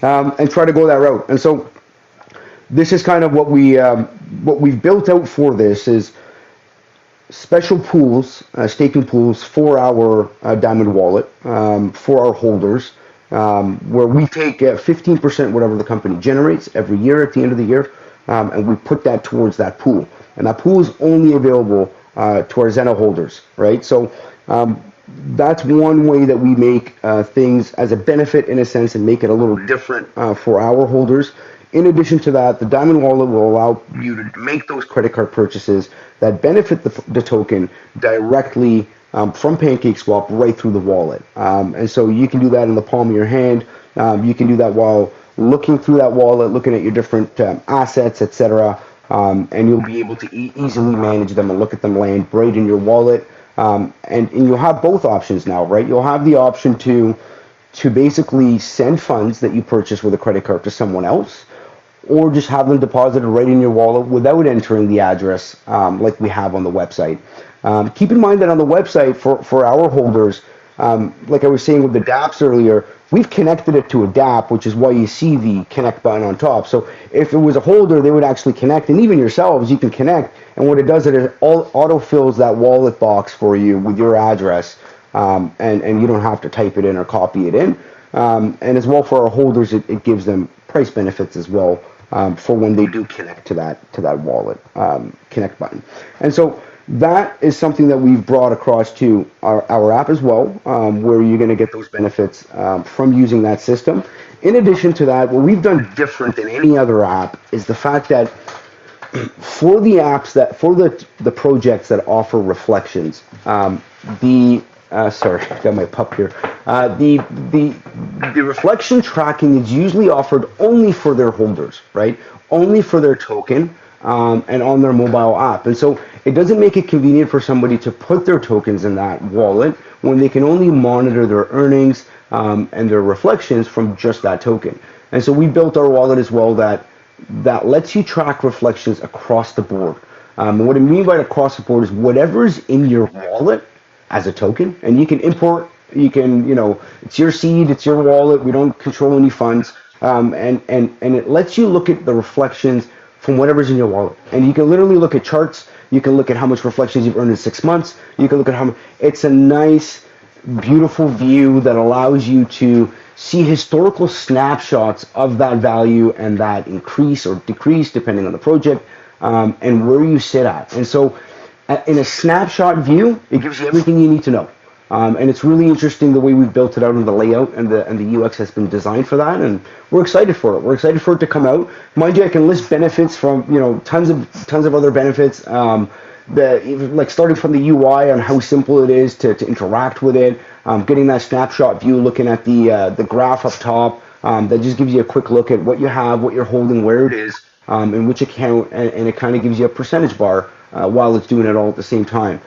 And try to go that route. And so this is kind of what we've built out for this is special pools, staking pools for our Diamond wallet, for our holders, where we take 15% whatever the company generates every year at the end of the year, and we put that towards that pool. And that pool is only available to our Zena holders, right? So that's one way that we make things as a benefit in a sense and make it a little different for our holders. In addition to that, the Diamond wallet will allow you to make those credit card purchases that benefit the token directly from PancakeSwap right through the wallet. And so you can do that in the palm of your hand. You can do that while looking through that wallet, looking at your different assets, etc. And you'll be able to easily manage them and look at them land right in your wallet. And you'll have both options now, right? You'll have the option to basically send funds that you purchase with a credit card to someone else, or just have them deposited right in your wallet without entering the address like we have on the website. Keep in mind that on the website for our holders, like I was saying with the dApps earlier, we've connected it to a dApp, which is why you see the connect button on top. So if it was a holder, they would actually connect, and even yourselves, you can connect. And what it does, it auto fills that wallet box for you with your address, and you don't have to type it in or copy it in. And as well for our holders, it gives them price benefits as well for when they do connect to that wallet connect button. And so that is something that we've brought across to our app as well, where you're going to get those benefits from using that system. In addition to that, what we've done different than any other app is the fact that for the apps the projects that offer reflections, sorry, I got my pup here. The reflection tracking is usually offered only for their holders, right? Only for their token and on their mobile app. And so it doesn't make it convenient for somebody to put their tokens in that wallet when they can only monitor their earnings and their reflections from just that token. And so we built our wallet as well that lets you track reflections across the board. And what I mean by across the board is whatever's in your wallet as a token, and you can import, you can, it's your seed, it's your wallet, we don't control any funds, and it lets you look at the reflections from whatever's in your wallet. And you can literally look at charts, you can look at how much reflections you've earned in 6 months, you can look at how much, it's a nice, beautiful view that allows you to see historical snapshots of that value and that increase or decrease depending on the project, and where you sit at. And so in a snapshot view, it gives you everything you need to know. And it's really interesting the way we've built it out, and the layout and the UX has been designed for that, and we're excited for it. We're excited for it to come out. Mind you, I can list benefits from tons of other benefits. Like starting from the UI on how simple it is to interact with it, getting that snapshot view, looking at the graph up top, that just gives you a quick look at what you have, what you're holding, where it is, in which account, and it kind of gives you a percentage bar while it's doing it all at the same time.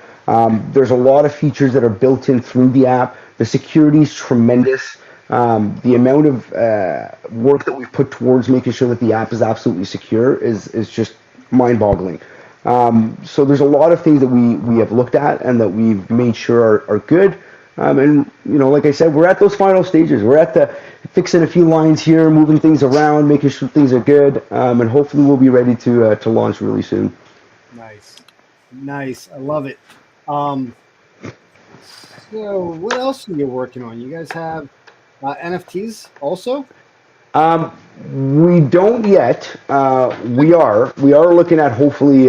There's a lot of features that are built in through the app. The security is tremendous. The amount of work that we've put towards making sure that the app is absolutely secure is just mind-boggling. So there's a lot of things that we have looked at and that we've made sure are good. And like I said, we're at those final stages. We're at the fixing a few lines here, moving things around, making sure things are good, and hopefully we'll be ready to launch really soon. Nice. I love it. So what else are you working on? You guys have NFTs also? We don't yet. We are looking at hopefully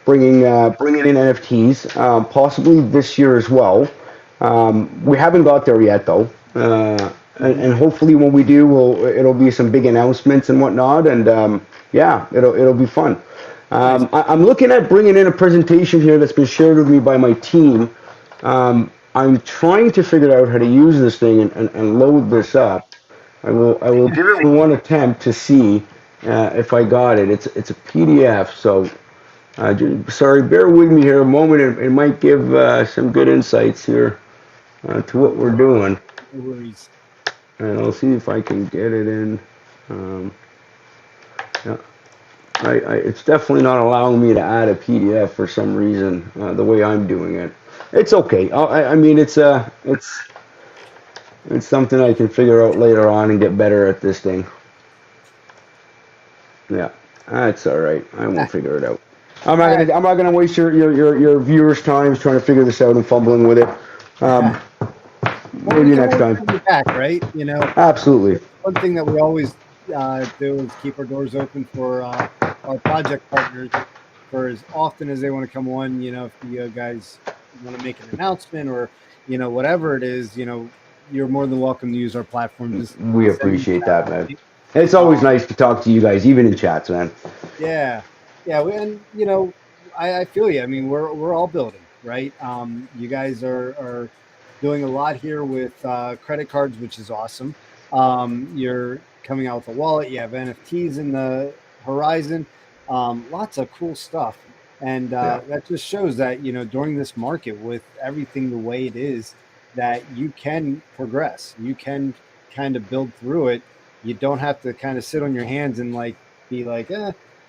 bringing in NFTs, possibly this year as well. We haven't got there yet though, and hopefully when we do, it'll be some big announcements and whatnot, and yeah, it'll be fun. I'm looking at bringing in a presentation here that's been shared with me by my team. I'm trying to figure out how to use this thing and load this up. I will give it one attempt to see if I got it. It's a PDF, so sorry, bear with me here a moment. It might give some good insights here to what we're doing. No worries. And I'll see if I can get it in. Yeah. It's definitely not allowing me to add a PDF for some reason, the way I'm doing it. It's okay. I mean, it's something I can figure out later on and get better at this thing. Yeah, that's all right. I won't figure it out. I'm not gonna waste your viewers' time trying to figure this out and fumbling with it. Maybe next time. Back, right? Absolutely. One thing that we always do is keep our doors open for our project partners for as often as they want to come on. If you guys want to make an announcement or whatever it is, you're more than welcome to use our platform. We appreciate that, man. It's always nice to talk to you guys, even in chats, man. Yeah, and I feel you. I mean, we're all building. right? You guys are doing a lot here with credit cards, which is awesome. You're coming out with a wallet. You have NFTs in the horizon. Lots of cool stuff, and Yeah. that just shows that during this market, with everything the way it is, that you can progress. You can kind of build through it. You don't have to kind of sit on your hands and like be like,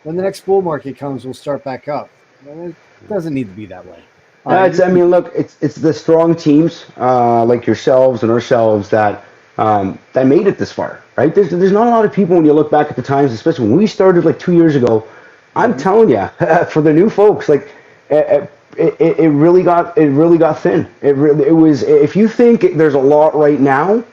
when the next bull market comes, we'll start back up. It doesn't need to be that way. It's, I mean, look, it's the strong teams like yourselves and ourselves that made it this far, right? There's not a lot of people when you look back at the times, especially when we started like 2 years ago. I'm telling you, for the new folks, like it really got thin. It was. If you think there's a lot right now,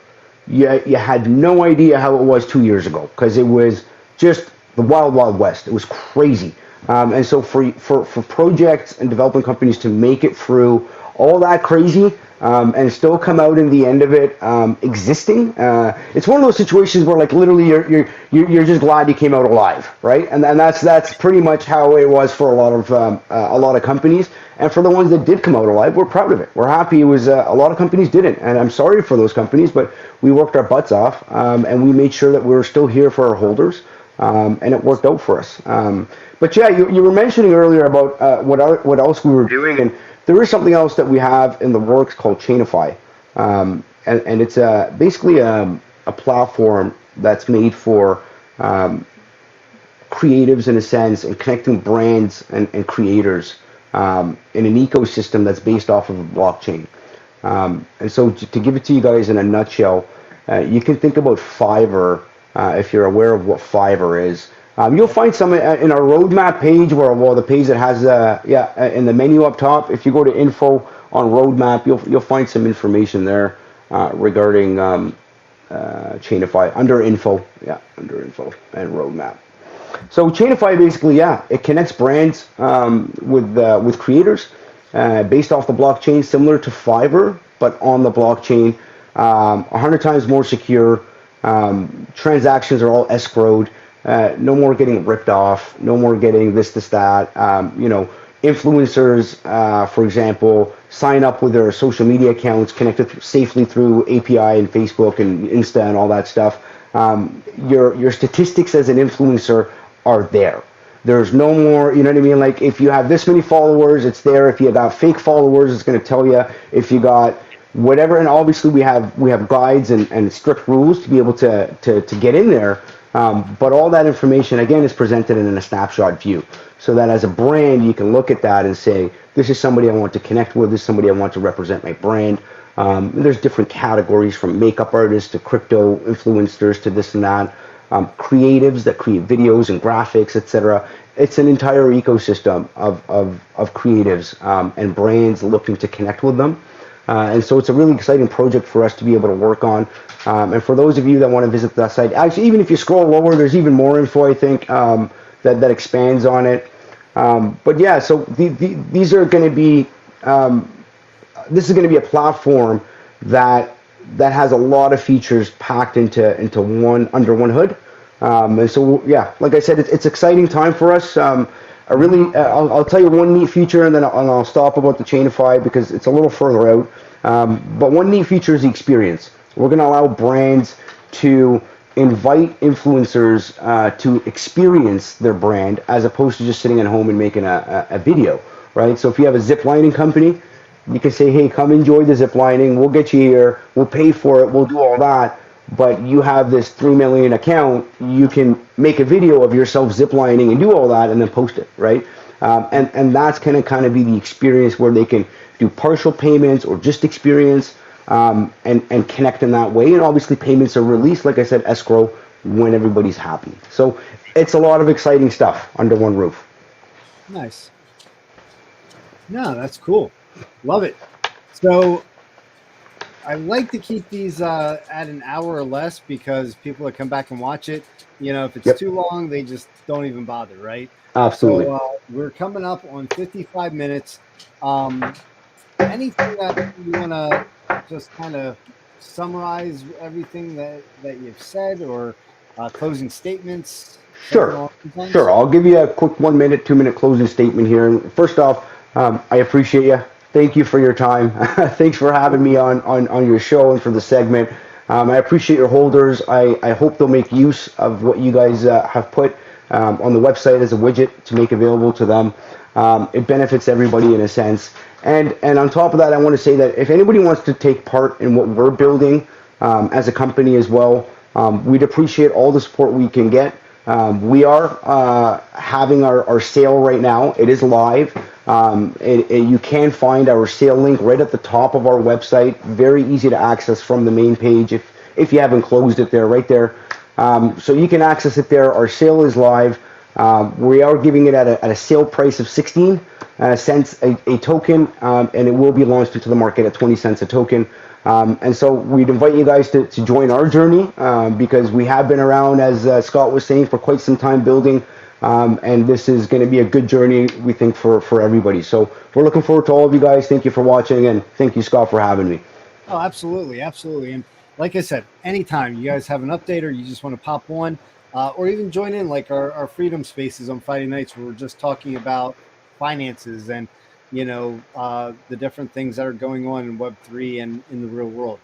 you had no idea how it was 2 years ago because it was just the wild west. It was crazy. And so for projects and development companies to make it through all that crazy and still come out in the end of it existing, it's one of those situations where like literally you're just glad you came out alive, right? And that's pretty much how it was for a lot of companies. And for the ones that did come out alive, we're proud of it. We're happy. It was a lot of companies didn't, and I'm sorry for those companies, but we worked our butts off and we made sure that we were still here for our holders, and it worked out for us. But yeah, you were mentioning earlier about what else we were doing, and there is something else that we have in the works called Chainify, and it's basically a platform that's made for creatives in a sense and connecting brands and creators in an ecosystem that's based off of a blockchain. And so to give it to you guys in a nutshell, you can think about Fiverr if you're aware of what Fiverr is. You'll find some in our roadmap page, well, the page that has in the menu up top. If you go to info on roadmap, you'll find some information there regarding Chainify under info and roadmap. So Chainify basically, it connects brands with creators based off the blockchain, similar to Fiverr, but on the blockchain, 100 times more secure. Transactions are all escrowed. No more getting ripped off. No more getting this, that. Influencers, for example, sign up with their social media accounts connected safely through API and Facebook and Insta and all that stuff. Your statistics as an influencer are there. There's no more, you know what I mean? Like if you have this many followers, it's there. If you got fake followers, it's going to tell you. If you got whatever, and obviously we have guides and strict rules to be able to get in there. But all that information again is presented in a snapshot view, so that as a brand you can look at that and say, this is somebody I want to connect with. This is somebody I want to represent my brand. There's different categories from makeup artists to crypto influencers to this and that. Creatives that create videos and graphics, etc. It's an entire ecosystem of creatives and brands looking to connect with them. And so it's a really exciting project for us to be able to work on. And for those of you that want to visit that site, actually, even if you scroll lower, there's even more info, I think, that expands on it. But yeah, so these are going to be, this is going to be a platform that has a lot of features packed into under one hood. And so, yeah, like I said, it's exciting time for us. I'll tell you one neat feature, and then I'll stop about the Chainify because it's a little further out. But one neat feature is the experience. We're going to allow brands to invite influencers to experience their brand as opposed to just sitting at home and making a video, right? So if you have a zip lining company, you can say, hey, come enjoy the zip lining. We'll get you here. We'll pay for it. We'll do all that. But you have this 3 million account. You can make a video of yourself ziplining and do all that and then post it, right? And that's going to kind of be the experience where they can do partial payments or just experience and connect in that way. And obviously payments are released, like I said, escrow when everybody's happy. So it's a lot of exciting stuff under one roof. Nice. No, that's cool. Love it. So I like to keep these at an hour or less because people that come back and watch it, if it's too long, they just don't even bother, right? Absolutely. So we're coming up on 55 minutes. Anything that you want to just kind of summarize everything that you've said, or closing statements? Sure. I'll give you a quick 1 minute, 2 minute closing statement here. First off, I appreciate you. thank you for your time. Thanks for having me on your show and for the segment. I appreciate your holders. I hope they'll make use of what you guys have put on the website as a widget to make available to them. It benefits everybody in a sense. And on top of that, I want to say that if anybody wants to take part in what we're building as a company as well, we'd appreciate all the support we can get. We are having our sale right now. It is live. You can find our sale link right at the top of our website. Very easy to access from the main page if you haven't closed it there, right there. So you can access it there. Our sale is live. We are giving it at a sale price of 16 cents a token, and it will be launched into the market at 20 cents a token. And so we'd invite you guys to join our journey because we have been around, as Scott was saying, for quite some time building. And this is going to be a good journey, we think, for everybody. So we're looking forward to all of you guys. Thank you for watching, and thank you, Scott, for having me. Oh, absolutely. Absolutely. And like I said, anytime you guys have an update or you just want to pop on or even join in like our Freedom Spaces on Friday nights where we're just talking about finances and, the different things that are going on in Web3 and in the real world.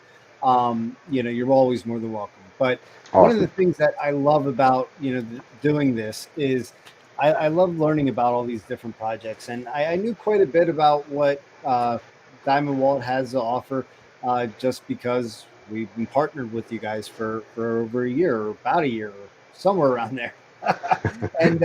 You're always more than welcome. But Awesome. One of the things that I love about, doing this is I love learning about all these different projects. And I knew quite a bit about what Diamond Wallet has to offer just because we've been partnered with you guys for over a year or about a year or somewhere around there. And,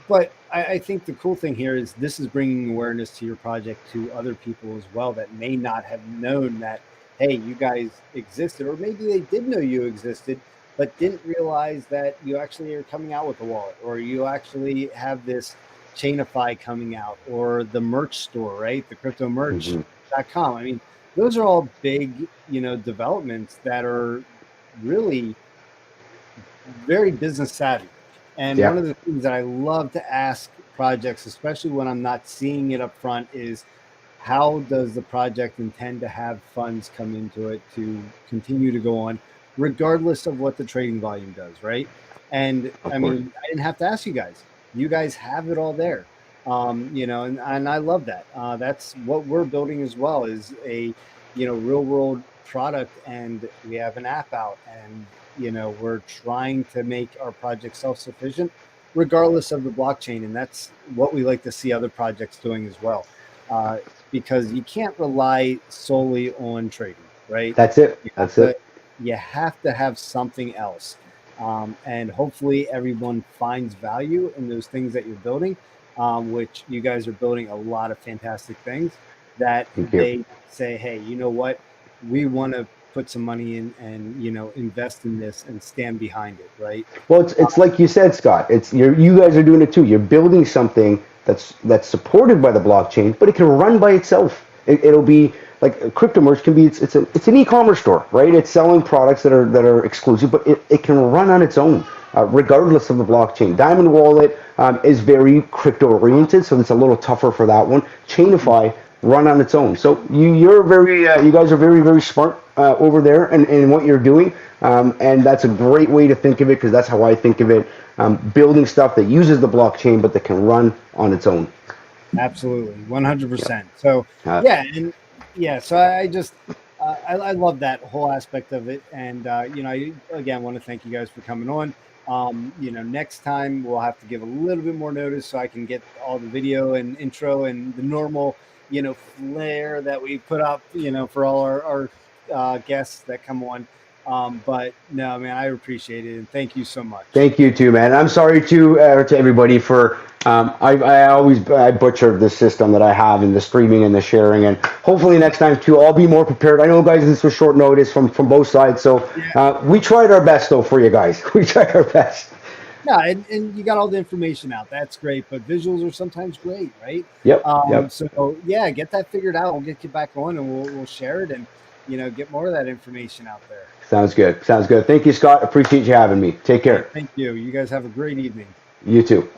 but I think the cool thing here is this is bringing awareness to your project to other people as well that may not have known that, hey, you guys existed, or maybe they did know you existed, but didn't realize that you actually are coming out with a wallet, or you actually have this Chainify coming out, or the merch store, right? The cryptomerch.com. I mean, those are all big, developments that are really very business savvy. And one of the things that I love to ask projects, especially when I'm not seeing it up front, is how does the project intend to have funds come into it to continue to go on, regardless of what the trading volume does, right? And I mean, I didn't have to ask you guys. You guys have it all there, and I love that. That's what we're building as well, is a, real world product, and we have an app out, and we're trying to make our project self-sufficient regardless of the blockchain. And that's what we like to see other projects doing as well, because you can't rely solely on trading, right? That's it. You have to have something else. And hopefully everyone finds value in those things that you're building, which you guys are building a lot of fantastic things that they say, hey, you know what? We want to put some money in and, invest in this and stand behind it, right? Well, it's like you said, Scott. You guys are doing it too. You're building something that's supported by the blockchain, but it can run by itself. It'll be like CryptoMerch can be. It's an e-commerce store, right? It's selling products that are exclusive, but it can run on its own, regardless of the blockchain. Diamond Wallet is very crypto oriented, so it's a little tougher for that one. Chainify run on its own. So you guys are very, very smart over there in what you're doing, and that's a great way to think of it, because that's how I think of it. Building stuff that uses the blockchain but that can run on its own. Absolutely, 100%. So so I just I love that whole aspect of it, and I again want to thank you guys for coming on. Next time we'll have to give a little bit more notice so I can get all the video and intro and the normal flair that we put up for all our guests that come on. But no, man, I appreciate it, and thank you so much. Thank you too, man. I'm sorry to everybody for I butchered the system that I have in the streaming and the sharing, and hopefully next time too I'll be more prepared. I know, guys, this was short notice from both sides, so we tried our best though for you guys. We tried our best. Yeah, and you got all the information out. That's great, but visuals are sometimes great, right? Yep. So yeah, get that figured out. We'll get you back on, and we'll share it, and get more of that information out there. Sounds good. Thank you, Scott. Appreciate you having me. Take care. Thank you. You guys have a great evening. You too.